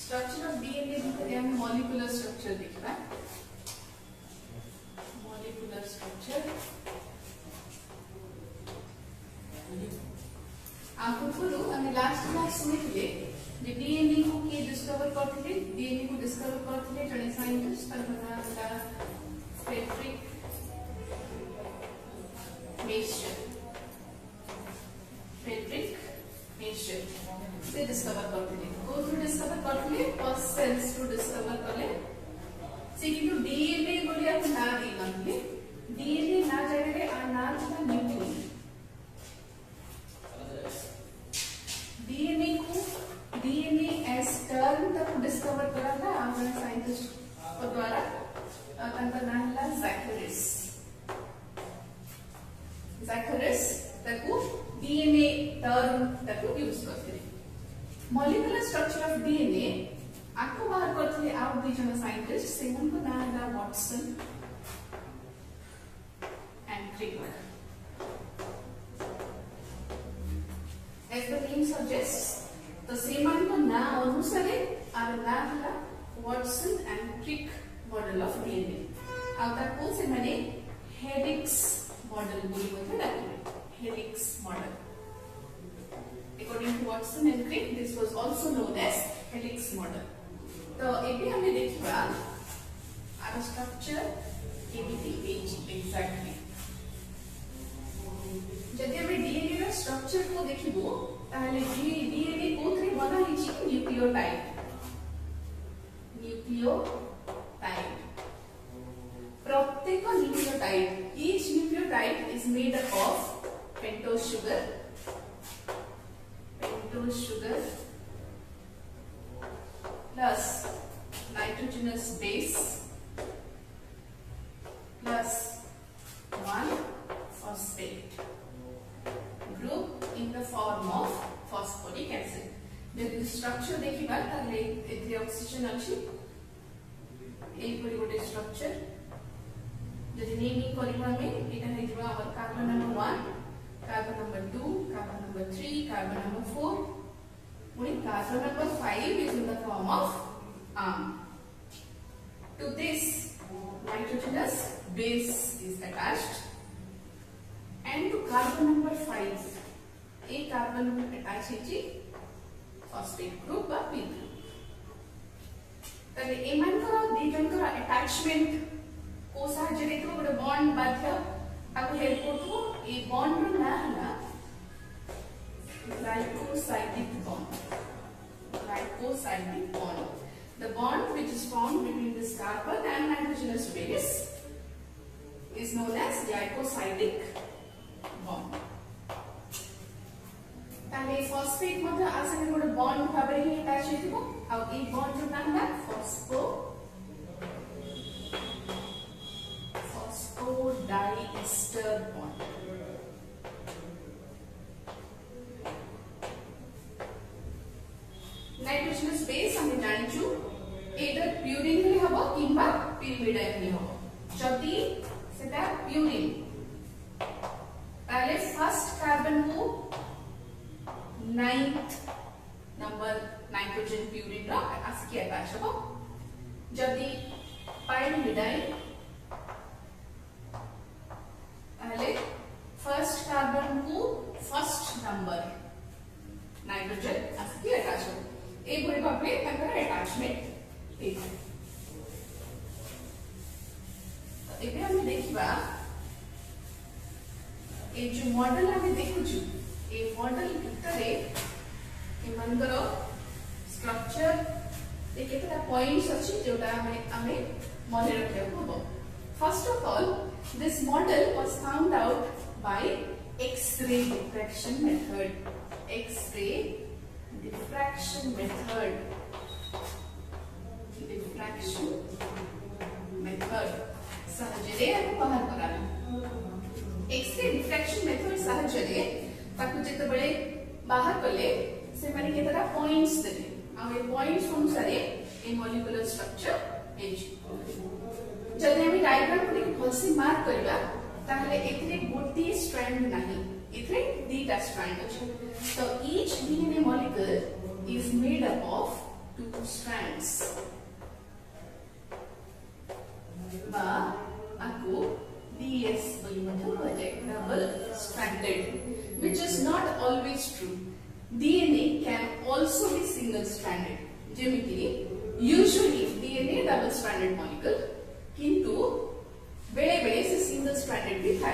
Structure of DNA भितर हम molecular structure देखबा मॉलिक्यूलर स्ट्रक्चर आपको हम लास्ट क्लास सुनिथिले जे डीएनए को के डिस्कवर करथिले डीएनए को डिस्कवर करथिले जने साइंटिस्ट तार नाम फ्रेडरिक मेशर से डिस्कवर करथिले को थ्रू डिस्कवर करथिले फर्स्ट सेल्स टू डिस्कवर करले से किंतु डीएनए बोलिया ना दी नथिले डीएनए ना जगह रे आ ना था न्यूक्लियस डीएनए एज टर्म तक डिस्कवर करा था हमारे साइंटिस्ट को द्वारा तंत्र नाम ला ज़ैकरिस तको डीएनए टर्म तको यूज करते मॉलिक्यूलर स्ट्रक्चर ऑफ डीएनए आपको बाहर करते आउट दी जन साइंटिस्ट सेवन को नाम ला Watson and Crick as the name suggests तो सेमान को ना अनुसारे आर ना हला Watson and Crick model of DNA आउ ताको से माने हेलिक्स मॉडल बोली मते डाकिबे helix model according to Watson and Crick this was also known as helix model तो एबे हमें देखिबा आर स्ट्रक्चर एबीटी एच एग्जैक्टली जदि हमें डीएनए रा स्ट्रक्चर को देखिबो ताहले डीएनए कोथरे बना हिची न्यूक्लियोटाइड प्रत्येक nucleotide each nucleotide is made up of pentose sugar plus nitrogenous base plus one phosphate group in the form of phosphoric acid. जब स्ट्रक्चर देखिबा ताले एथि ऑक्सीजन अछि एई परि गोटे स्ट्रक्चर जदि नेमिंग करिबा में एटा हेजिबा हमर carbon number 1 carbon number 2 carbon number 3 carbon number 4 पुनी carbon number 5 is in the form of arm. To this nitrogenous base is attached and to carbon number 5 a carbon attach hechi phosphate group ba p group तले एमान को दीजन को attachment को साहाଯ୍य रे को गोटे bond बाध्य आको हेल्प करथो ए बॉन्ड रो ना हला glycosidic bond the bond which is formed between this carbon and nitrogenous base is known as glycosidic bond ताले फॉस्फेट मध्ये आसे गोटे bond भाबरे he attach हेतिबो uh a bond रो नाम है phosphodiester bond नाइट्रोजनस बेस हम जानिचु either purine रे हबो किंबा पिरिमिडाइन रे हबो जदी सेटा प्यूरिन ताले फर्स्ट कार्बन को 9th नंबर नाइट्रोजन प्यूरिन रा आसकी अटैच हो जदी पाइरिमिडाइन ताले फर्स्ट कार्बन को फर्स्ट नंबर नाइट्रोजन आसकी अटैच हो ए भरि भाबे तकर अटैचमेंट ए तो एबे हम देखिबा ए जो मॉडल हम देखुछु ए मॉडल भितरे ए मनकर स्ट्रक्चर ए केतला पॉइंट्स अछि जोटा हमें मने रखियो हबो first of all this model was found out by X-ray diffraction method सहजरे आपको बाहर कराना एक्स-रे डिफ्रैक्शन मेथड सहजरे ताकु जेते बळे बाहर कले से माने केतरा पॉइंट्स देले आ ए पॉइंट्स अनुसार ए मॉलिक्यूलर स्ट्रक्चर एज जदि हम डायग्राम को भलसे मार्क करबा ताहले एथरे गोटी स्ट्रैंड नाही एथरे दीटा स्ट्रैंड अछि तो each DNA molecule is made up of two strands বা আকু DS বলি মধ্যে হয়ে যায় double stranded, which is not always true. DNA can also be single stranded. যেমিতি usually DNA double stranded molecule কিন্তু बेले बेले से single stranded भी था.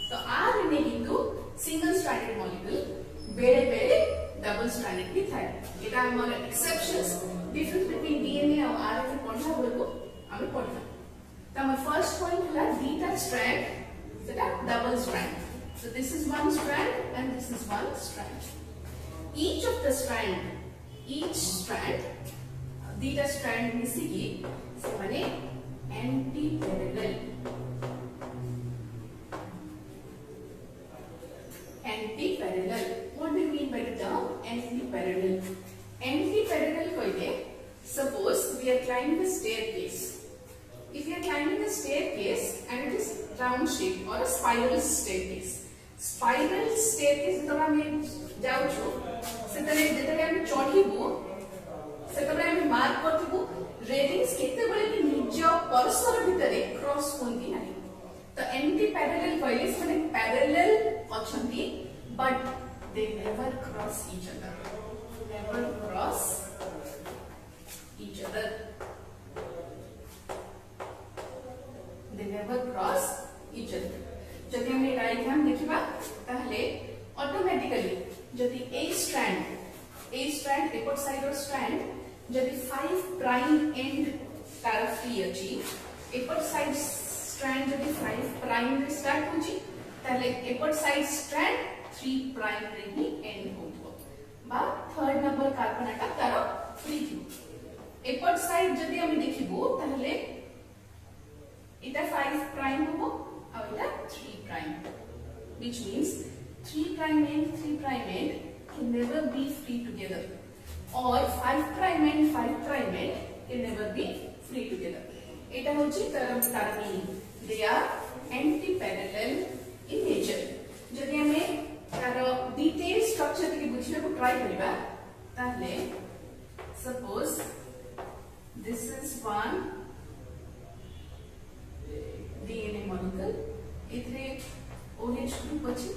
तो RNA किंतु single stranded molecule बेले बेले double stranded भी था. इटा हमारे exceptions difference between DNA और RNA पढ़ना बोलो हमें पढ़ना. तो हमारा first point है beta strand, सेटा double strand. So this is one strand and this is one strand. Each strand beta strand मिसिगी से बने anti-parallel. Anti-parallel. What do you mean by the term anti-parallel? Anti-parallel कहते suppose we are climbing a staircase. If you are climbing a staircase and it is round shape or a spiral staircase. Spiral staircase जब हम जाऊ छो सेतरे जेतरे हम चढ़ीबो सेतरे हम mark करथिबो railings केते बळे कि निज परस्पर भितरे क्रॉस होंती नाही. तो एंटी पैरेलल कहले माने पैरेलल अछंती but they never cross each other. Never cross each other. They never cross each other. जदि हम डायग्राम देखिबा ताहले ऑटोमेटिकली जदि ए स्ट्रैंड एपट साइड और स्ट्रैंड जदि 5 प्राइम एंड तार फ्री अछि एपट साइड स्ट्रैंड जदि 5 प्राइम रे स्टार्ट होछि ताले एपट साइड स्ट्रैंड 3 प्राइम रे ही एंड होतो बा थर्ड नंबर कार्बन एटा तार फ्री थि. एपट साइड जदि हम देखिबो ताले इटा 5 प्राइम होबो और इटा 3 prime, which means 3 prime end can never be free together, or 5 prime end can never be free together. Eta hochi taram meaning. They are anti-parallel in nature. जदि हमें तार detailed structure के बुझिया को try करिबा ताले suppose this is one DNA molecule इथरे OH group अछि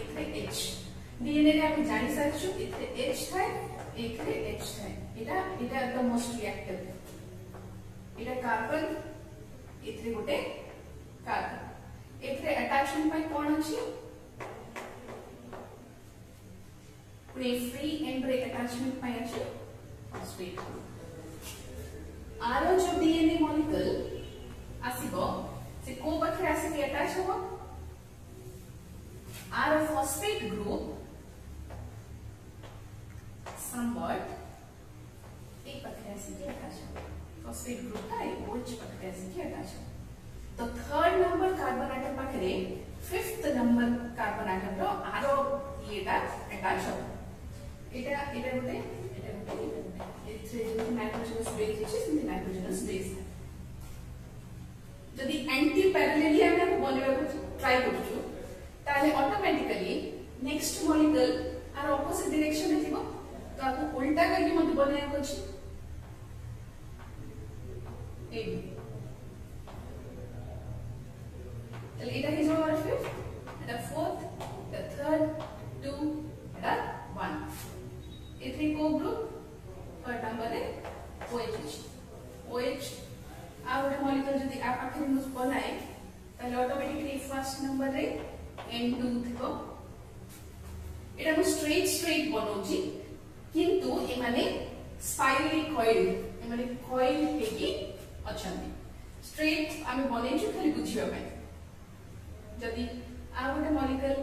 इथरे H. DNA रे हम जानि सारछु इथरे H थाय इथरे H थाय. इटा द मोस्ट रिएक्टिव. इटा कार्बन इथरे गोटे कार्बन. इथरे अटैचमेंट पाई कोन अछि पुरे फ्री एंड रे अटैचमेंट पाई अछि फॉस्फेट. आरो जो DNA मॉलिक्यूल आसीबो से को पाखरे आसी अटैच होबो are a phosphate group somewhat एक पकड़े के अटैच है. phosphate group का एक OH पकड़े के अटैच है. तो थर्ड नंबर कार्बन एटम पकड़े फिफ्थ नंबर कार्बन एटम रो आरो येटा अटैच हो. एटा बोले इथरे नाइट्रोजनस बेस अछि सेमति नाइट्रोजनस बेस है. जदि एंटी पैरेलली हम बनेबा ट्राई करछु ताले ऑटोमेटिकली नेक्स्ट मॉलिक्यूल आर ऑपोजिट डायरेक्शन में थिबो तो आपको उल्टा करके मत बनाया कुछ ए चल एटा हिज और फिफ्थ एटा फोर्थ एटा थर्ड 2 एटा 1 इथि को ग्रुप थर्ड नंबर रे OH आ मॉलिक्यूल जदि आप आखिर में बनाए ताले ऑटोमेटिकली फर्स्ट नंबर रे N2 थिबो. एटा मु स्ट्रेट बनौची किंतु ए माने स्पाइरली कॉइल ए माने कॉइल हेकी अछंती. स्ट्रेट आमे बनेछु खाली बुझिबा ପାଇଁ. जदि आ गोटे मॉलिक्यूल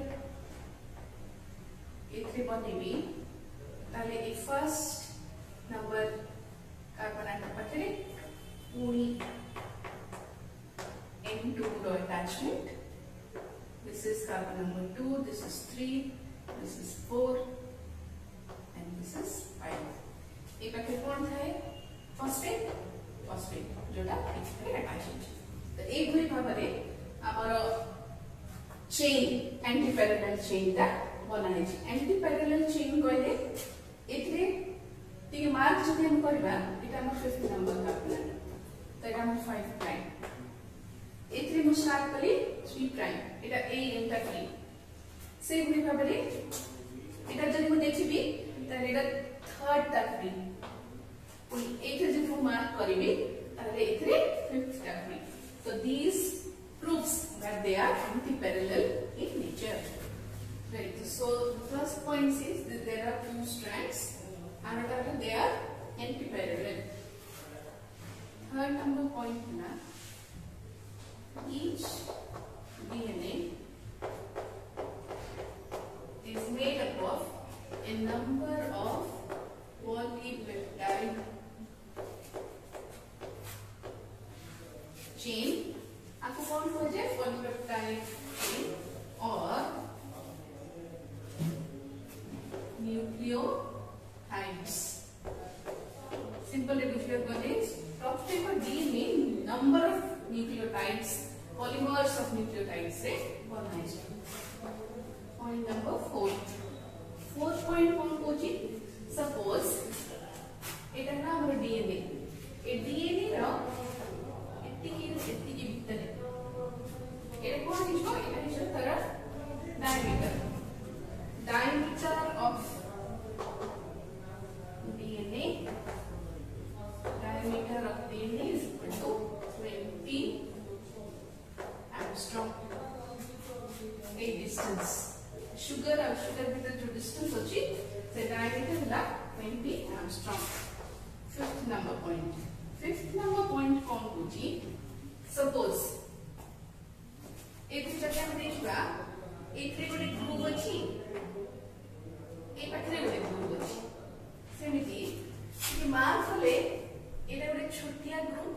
एथरे बनेबी ताले ए फर्स्ट नंबर कार्बन एटम पाखरे पूरी N2 रो attachment. This is carbon number 2, this is 3, this is 4 and this is 5. ये पैकेट कौन था है? phosphate जोड़ा इथरे अटैच है. तो एक भली भाबरे हमर चेन एंटी पैरेलल चेन ता बना है. एंटी पैरेलल चेन कहले इथरे टिके मार्क जदि करबा एटा हमर फिफ्थ नंबर का तो एटा हमर 5 प्राइम एथरे मु स्टार्ट कली 3 प्राइम एटा ए एंटा 3 से भली भाबरे एटा जदि मु देखिबी त एटा थर्ड टा 3 पुनी एथे जे मु मार्क करिबी ताले एथरे फिफ्थ टा 3 so these proves that they are anti-parallel in nature. Right. So the first point says that there are two strands and that they are anti-parallel. Third number point na each DNA is made up of a number of polypeptide chain. आपको कौन हो जाए polypeptide chain और nucleotides simple difference बने प्रत्येक DNA number of nucleotides polymers of nucleotides से बना है पॉइंट नंबर 4 फोर्थ पॉइंट कौन होची सपोज एटा ना हमर डीएनए ए डीएनए रो एत्तिकी भितरे एटा कोन हिजो एटा हिजो तारा diameter of DNA is equal to 20 angstrom a distance sugar भितर जो distance अछि से diameter हला 20 angstrom fifth number point कौन होची suppose एक जगह हम देखबा एथरे गोटे ग्रुप अछि ए पाखरे गोटे ग्रुप अछि सेमिति कि मार्क हले एटा गोटे छोटिया ग्रुप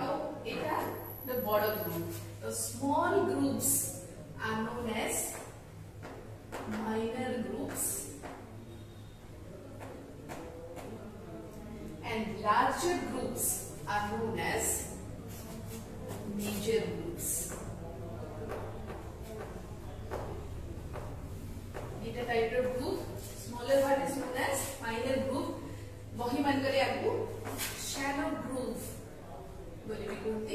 और एटा द बड़ group the small groups are known as minor groups and larger groups are known as major groups. Eta type of group, smaller one is known as minor group. वही मान करे आपको shallow groove बोले भी कहते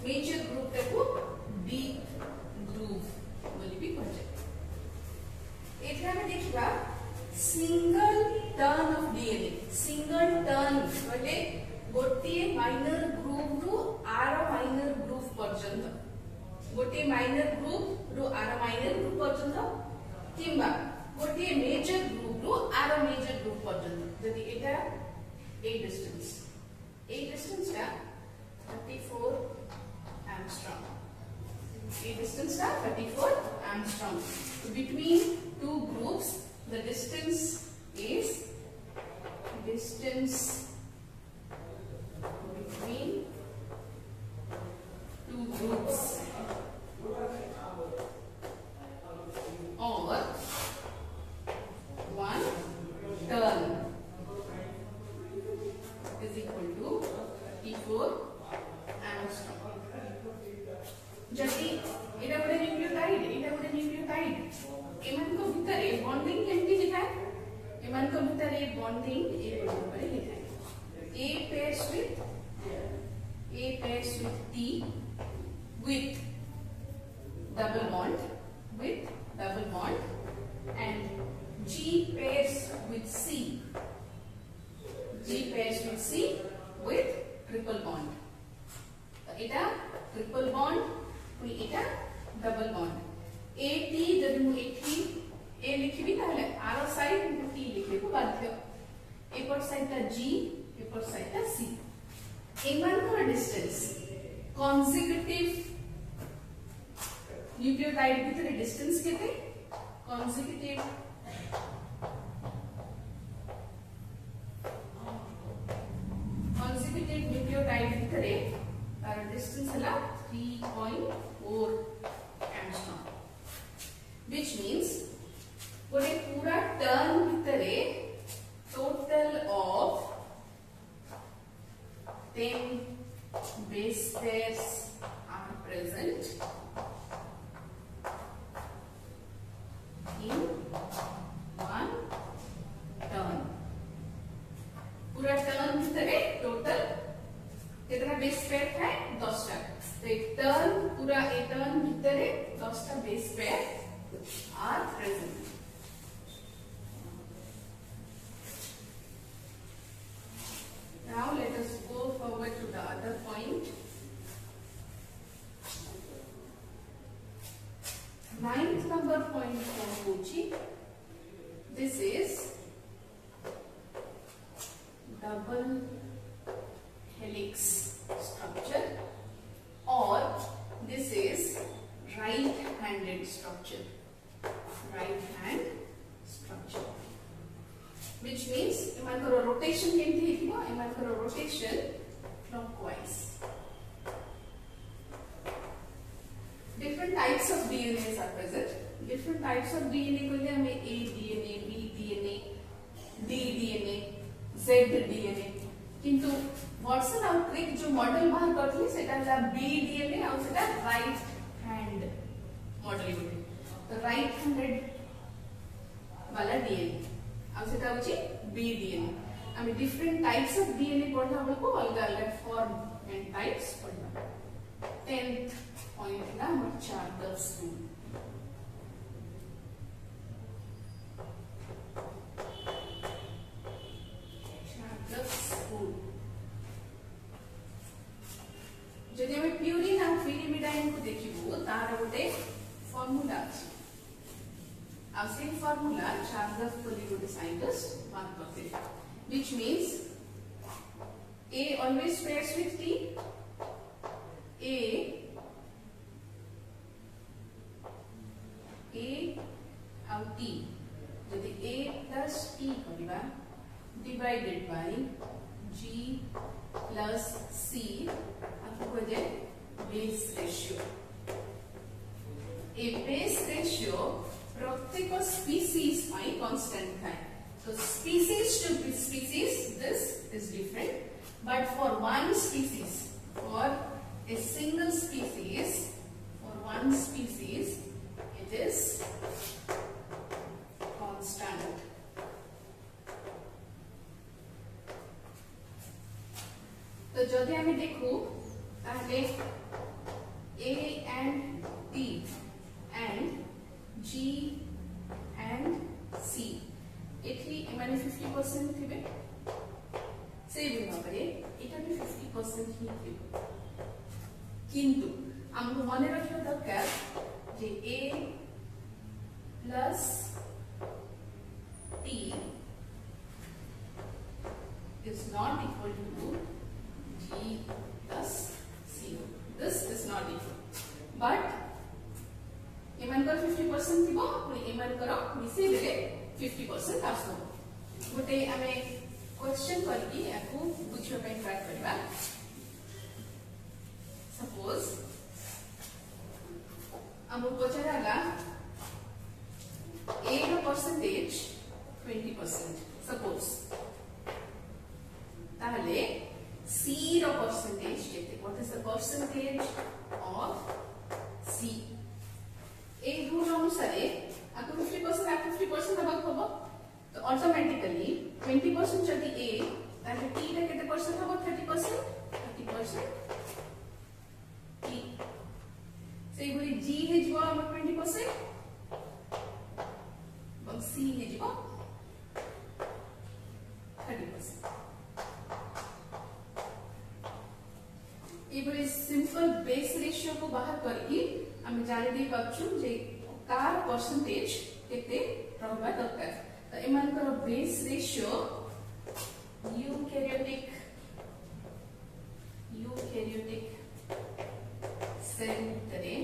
major group को deep groove बोले भी कहते एथरा में देखिबा single turn of DNA single turn बोले गोटे माइनर ग्रुप रु आर माइनर ग्रुप पर्यंत गोटे माइनर ग्रुप रु आर माइनर ग्रुप पर्यंत किंबा गोटे मेजर ग्रुप रु आर मेजर ग्रुप पर्यंत जदि एटा ए डिस्टेंस टा 34 एंगस्ट्रॉम ए डिस्टेंस टा 34 angstrom so between two groups the distance is distance between two groups or one turn is equal to 34 angstrom. जदि एटा गोटे न्यूक्लियोटाइड एमान को भितरे बॉन्डिंग केमती लिखाए एमान को भितरे बॉन्डिंग ए ऊपर लिखाए A pairs with T with double bond and G pairs with C with triple bond. Etah triple bond पुनी एटा double bond. AT जदि मु एठी A लिखिबी ताले आर साइड T लिखे को बाध्य एपर साइड ता G एपर साइड ता C एमान का डिस्टेंस consecutive न्यूक्लियोटाइड भितर डिस्टेंस केते consecutive न्यूक्लियोटाइड भितर तार डिस्टेंस हला 3.4 एंगस्ट्रॉम which means गोटे पूरा टर्न भितर total of 10 base pairs are present in one which means एमानकर रोटेशन केमती हेतिबो एमानकर rotation clockwise. Different types of DNAs are present. Different types of DNA कहले हमें A DNA, B DNA, D DNA, Z DNA. किंतु Watson और क्रिक जो model बाहर करथि सेटा हला B DNA और सेटा राइट हैंड मॉडल गुटे. तो राइट हैंडेड वाला DNA और सेटा होची B DNA. आमे डिफरेंट टाइप्स ऑफ DNA पढला हमको अलग अलग फॉर्म एंड टाइप्स पढला. 10th पॉइंट ला हमर चार्टर्स रूल. जदि हमें प्यूरिन और पिरिमिडाइन को देखिबो तार गोटे फार्मूला अछि आ से फार्मूला चार्ल्स बोली गोटे साइंटिस्ट बात करते which means A always pairs with T. A और T जदि A plus T करिबा divided by G plus C आपको जे बेस रेशियो. ए बेस रेशियो प्रत्येक स्पीसीज पाई कांस्टेंट थाए. तो species to species this is different, but for one species, for a single species, for one species it is constant. तो जदि हमें देखू ताहले A and T and G and C एठी एमाने 50% थिबे से बिना करे एटा भी 50% ही थिबे. किंतु हमको मने रखियो दरकार जे A plus T is not equal to G plus C. This is not equal, but एमानकर 50% थिबो पुनी एमानकर मिसे बेले 50% आसो. गोटे आमे क्वेश्चन करकी याकू बुझियो पे ट्राई करबा. सपोज हमो पचराला A रो परसेंटेज 20% सपोज, ताहले C रो percentage केते. What is the percentage of C? A rule अनुसारे आपको 50% आप 50% अब होबो तो ऑटोमेटिकली 20% जदी A ताले T रे केते परसेंट होबो 30%. 30% T से गुरी G हे जबो हम 20% और C हे जबो 30%. एबरे सिंपल बेस रेशियो को बाहर करके हम जाने दे पाछु जे कार परसेंटेज केते रहबा दरकार. तो एमान कर बेस रेशियो यूकैरियोटिक सेल करे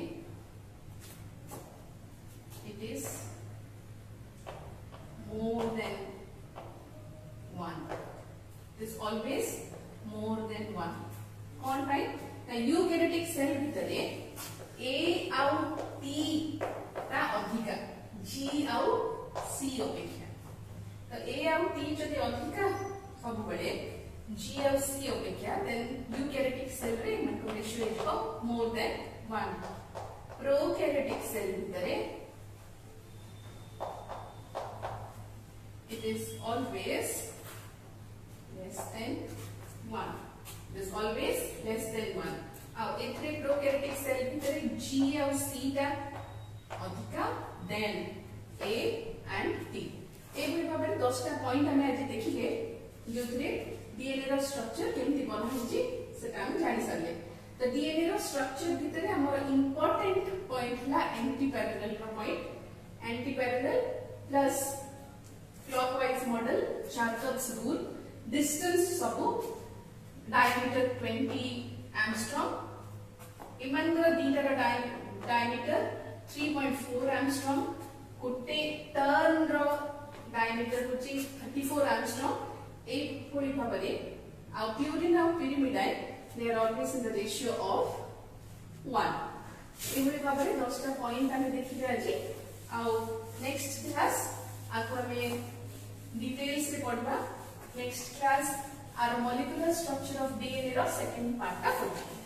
it is more than 1. It is always more than 1. कौन पाई ना यूकैरियोटिक सेल भितरे A आउ T ता अधिका G आउ C अपेक्षा. तो A आउ T जदि अधिका सब बड़े G आउ C अपेक्षा देन यूकैरियोटिक सेल रे मतलब ratio is more than 1. Prokaryotic cell भितरे it is always less than 1. It is always less than 1. अब एथरे प्रोकैरियोटिक सेल भितरे G और C टा अधिका देन A and T. ए भली भाबरे 10टा पॉइंट हमें आज देखिले जोथरे डीएनए रो स्ट्रक्चर केमती बना होची सेटा हम जानि सरले. तो डीएनए रो स्ट्रक्चर भितरे हमर इंपोर्टेंट पॉइंट ला एंटी पैरेलल रो point. Anti parallel plus clockwise model Charles rule. Distance सबु diameter 20 angstrom. इमानकर दीटा का diameter 3.4 angstrom. कुटे टर्न रो डायमीटर होची 34 एंगस्ट्रॉम ए भली भाबरे आ प्यूरिन आ pyrimidine they are always in the ratio of 1 ए भली भाबरे 10 टा पॉइंट आमे देखिबे आजी आ नेक्स्ट क्लास आको हमें डिटेल्स रे पढबा नेक्स्ट क्लास आर मॉलिक्यूलर स्ट्रक्चर ऑफ डीएनए रो सेकंड पार्ट का होची।